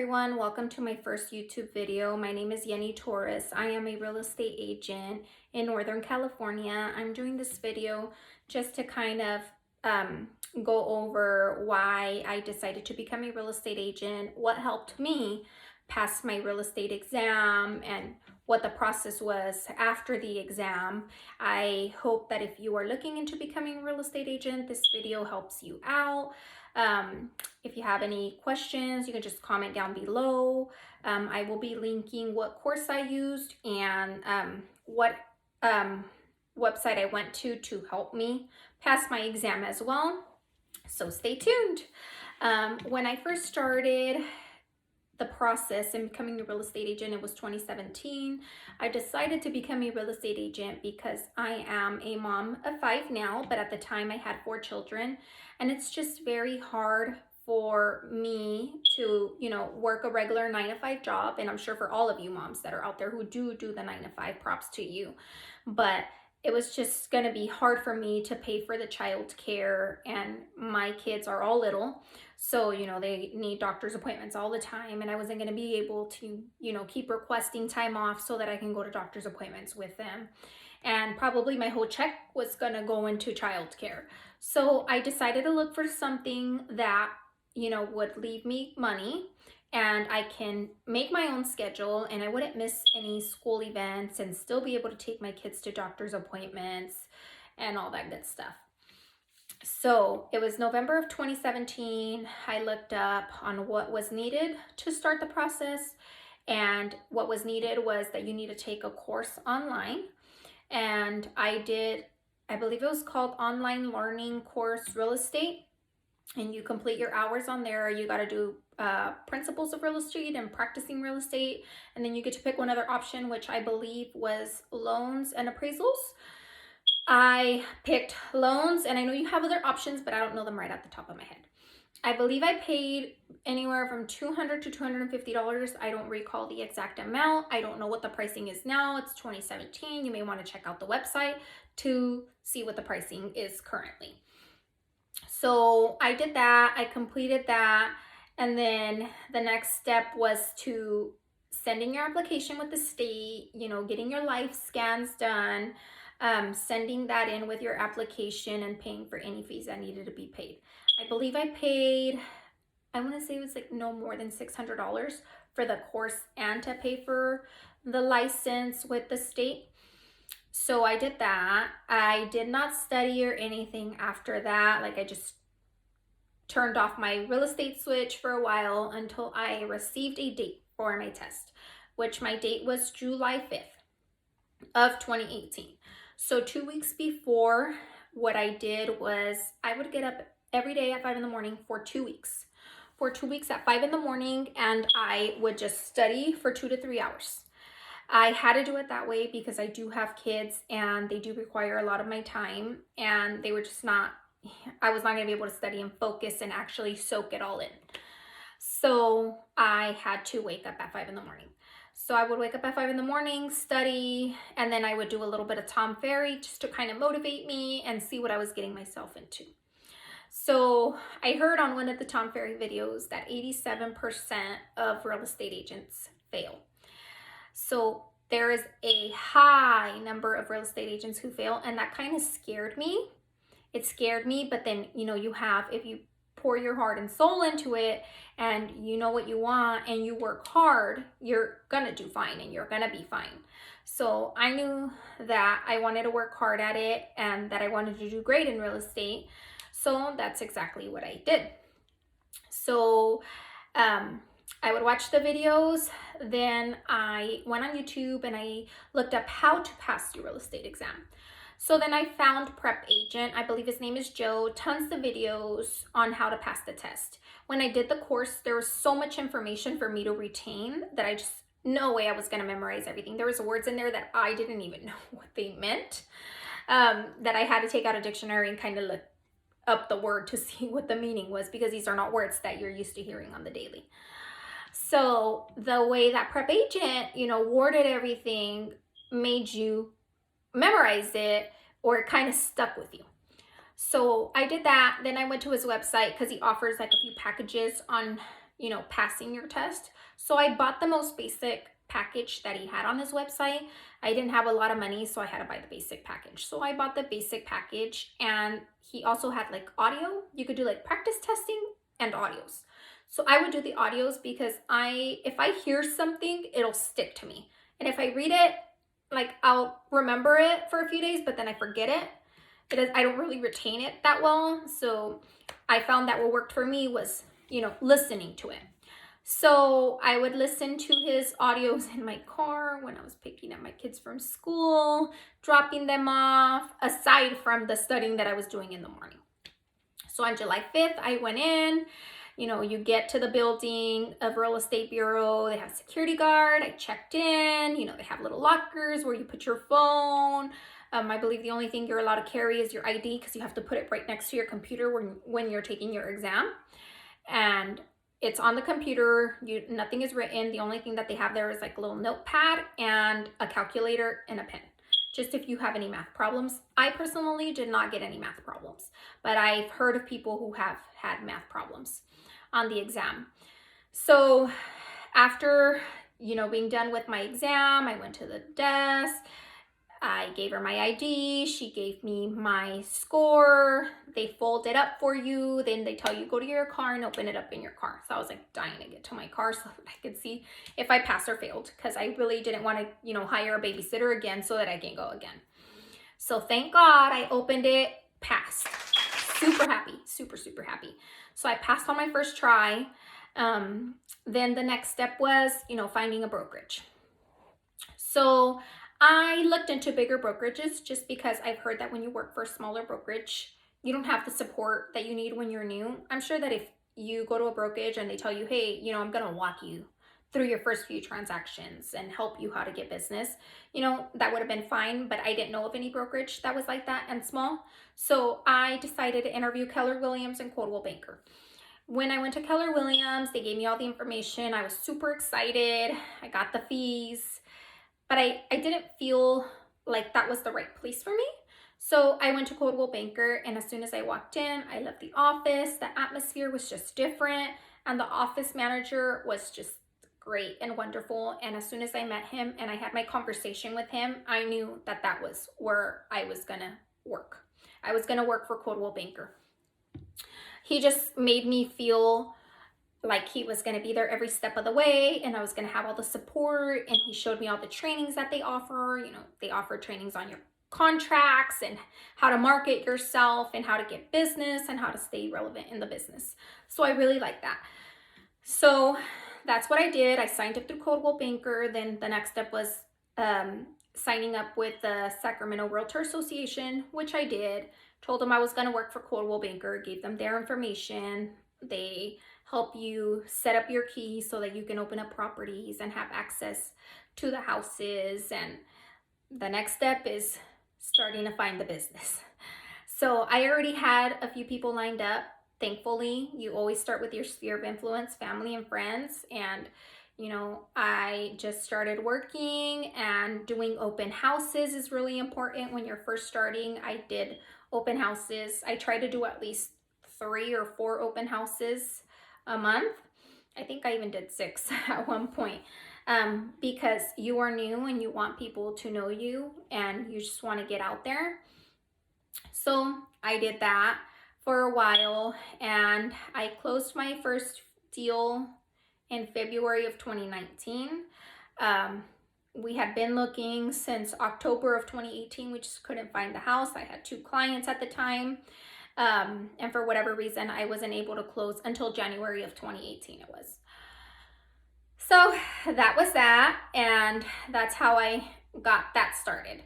everyone, welcome to my first YouTube video. My name is Yenny Torres. I am a real estate agent in Northern California. I'm doing this video just to kind of go over why I decided to become a real estate agent, what helped me pass my real estate exam, and what the process was after the exam. I hope that if you are looking into becoming a real estate agent, this video helps you out. If you have any questions, you can just comment down below. I will be linking what course I used and what website I went to help me pass my exam as well. So stay tuned. When I first started the process in becoming a real estate agent, it was 2017. I decided to become a real estate agent because I am a mom of 5 now, but at the time I had 4 children, and it's just very hard for me to, work a regular 9-to-5 job. And I'm sure for all of you moms that are out there who do the 9-to-5, props to you. But it was just going to be hard for me to pay for the child care, and my kids are all little. So, they need doctor's appointments all the time, and I wasn't going to be able to, keep requesting time off so that I can go to doctor's appointments with them. And probably my whole check was going to go into child care. So I decided to look for something that, would leave me money, and I can make my own schedule, and I wouldn't miss any school events and still be able to take my kids to doctor's appointments and all that good stuff. So it was November of 2017. I looked up on what was needed to start the process, and what was needed was that you need to take a course online. And I did, I believe it was called Online Learning Course Real Estate. And you complete your hours on there. You got to do principles of real estate and practicing real estate. And then you get to pick one other option, which I believe was loans and appraisals. I picked loans, and I know you have other options, but I don't know them right at the top of my head. I believe I paid anywhere from $200 to $250. I don't recall the exact amount. I don't know what the pricing is now. It's 2017. You may want to check out the website to see what the pricing is currently. So I did that. I completed that. And then the next step was to sending your application with the state, getting your life scans done, sending that in with your application, and paying for any fees that needed to be paid. I believe I paid, I want to say it was like no more than $600 for the course and to pay for the license with the state. So I did that. I did not study or anything after that. Like, I just turned off my real estate switch for a while until I received a date for my test, which my date was July 5th of 2018. So 2 weeks before, what I did was I would get up every day at 5 in the morning for 2 weeks. For 2 weeks at 5 in the morning, and I would just study for 2 to 3 hours. I had to do it that way because I do have kids, and they do require a lot of my time, and they were just not, I was not going to be able to study and focus and actually soak it all in. So I had to wake up at 5 in the morning. So I would wake up at 5 in the morning, study, and then I would do a little bit of Tom Ferry just to kind of motivate me and see what I was getting myself into. So I heard on one of the Tom Ferry videos that 87% of real estate agents fail. So there is a high number of real estate agents who fail, and that kind of scared me. It scared me, but then, if you pour your heart and soul into it, and you know what you want, and you work hard, you're gonna do fine, and you're gonna be fine. So I knew that I wanted to work hard at it, and that I wanted to do great in real estate. So that's exactly what I did. So I would watch the videos. Then I went on YouTube and I looked up how to pass your real estate exam. So then I found Prep Agent. I believe his name is Joe. Tons of videos on how to pass the test. When I did the course, there was so much information for me to retain that I just, no way I was going to memorize everything. There was words in there that I didn't even know what they meant, that I had to take out a dictionary and kind of look up the word to see what the meaning was, because these are not words that you're used to hearing on the daily. So the way that Prep Agent, worded everything made you memorize it, or it kind of stuck with you. So I did that. Then I went to his website because he offers like a few packages on, passing your test. So I bought the most basic package that he had on his website. I didn't have a lot of money, so I had to buy the basic package. So I bought the basic package, and he also had like audio. You could do like practice testing and audios. So I would do the audios because if I hear something, it'll stick to me. And if I read it, like I'll remember it for a few days, but then I forget it. I don't really retain it that well. So I found that what worked for me was, listening to it. So I would listen to his audios in my car when I was picking up my kids from school, dropping them off, aside from the studying that I was doing in the morning. So on July 5th, I went in. You get to the building of Real Estate Bureau. They have a security guard. I checked in. They have little lockers where you put your phone. I believe the only thing you're allowed to carry is your ID because you have to put it right next to your computer when you're taking your exam. And it's on the computer. Nothing is written. The only thing that they have there is like a little notepad and a calculator and a pen, just if you have any math problems. I personally did not get any math problems, but I've heard of people who have had math problems on the exam. So after, being done with my exam, I went to the desk. I gave her my ID. She gave me my score. They fold it up for you. Then they tell you go to your car and open it up in your car. So I was like dying to get to my car so that I could see if I passed or failed, because I really didn't want to, hire a babysitter again so that I can go again. So thank God I opened it, passed. Super happy, super, super happy. So I passed on my first try. Then the next step was, finding a brokerage. So I looked into bigger brokerages just because I've heard that when you work for a smaller brokerage, you don't have the support that you need when you're new. I'm sure that if you go to a brokerage and they tell you, hey, I'm going to walk you through your first few transactions and help you how to get business, that would have been fine. But I didn't know of any brokerage that was like that and small. So I decided to interview Keller Williams and Coldwell Banker. When I went to Keller Williams, they gave me all the information. I was super excited. I got the fees. But I didn't feel like that was the right place for me. So I went to Coldwell Banker, and as soon as I walked in, I left the office. The atmosphere was just different, and the office manager was just great and wonderful. And as soon as I met him and I had my conversation with him, I knew that that was where I was gonna work. I was gonna work for Coldwell Banker. He just made me feel like he was going to be there every step of the way, and I was going to have all the support. And he showed me all the trainings that they offer. They offer trainings on your contracts and how to market yourself and how to get business and how to stay relevant in the business. So I really like that. So that's what I did. I signed up through Coldwell Banker. Then the next step was signing up with the Sacramento Realtor Association, which I did. Told them I was going to work for Coldwell Banker, gave them their information. They help you set up your keys so that you can open up properties and have access to the houses. And the next step is starting to find the business. So I already had a few people lined up. Thankfully, you always start with your sphere of influence, family and friends. And, I just started working, and doing open houses is really important when you're first starting. I did open houses. I try to do at least 3 or 4 open houses a month. I think I even did 6 at one point, because you are new and you want people to know you and you just want to get out there. So I did that for a while, and I closed my first deal in February of 2019. We had been looking since October of 2018. We just couldn't find the house. I had 2 clients at the time. And for whatever reason, I wasn't able to close until January of 2018 it was. So that was that, and that's how I got that started.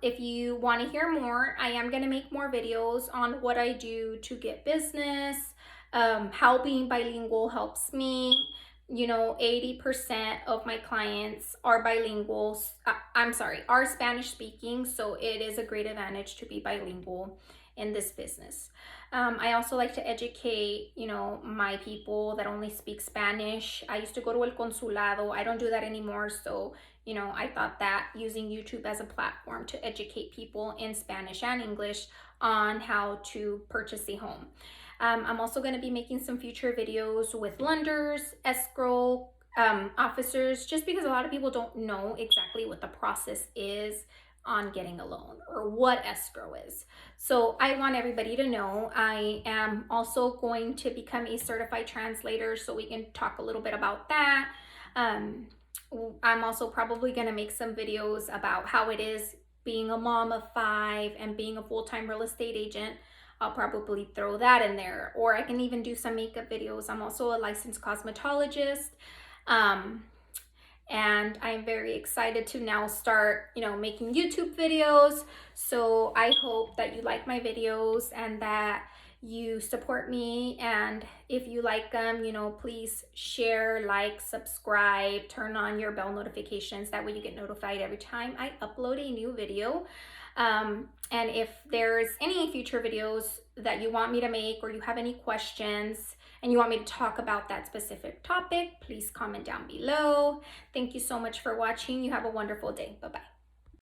If you want to hear more, I am going to make more videos on what I do to get business, how being bilingual helps me. 80% of my clients are bilingual. Are Spanish speaking, so it is a great advantage to be bilingual in this business. I also like to educate, my people that only speak Spanish. I used to go to El Consulado. I don't do that anymore. So, You know, I thought that using YouTube as a platform to educate people in Spanish and English on how to purchase a home. I'm also going to be making some future videos with lenders, escrow officers, just because a lot of people don't know exactly what the process is on getting a loan or what escrow is. So I want everybody to know. I am also going to become a certified translator, so we can talk a little bit about that. I'm also probably going to make some videos about how it is being a mom of 5 and being a full-time real estate agent. I'll probably throw that in there, or I can even do some makeup videos. I'm also a licensed cosmetologist. And I'm very excited to now start, you know, making YouTube videos. So I hope that you like my videos and that you support me. And if you like them, you know, please share, like, subscribe, turn on your bell notifications. That way you get notified every time I upload a new video. And if there's any future videos that you want me to make, or you have any questions and you want me to talk about that specific topic, please comment down below. Thank you so much for watching. You have a wonderful day. Bye-bye.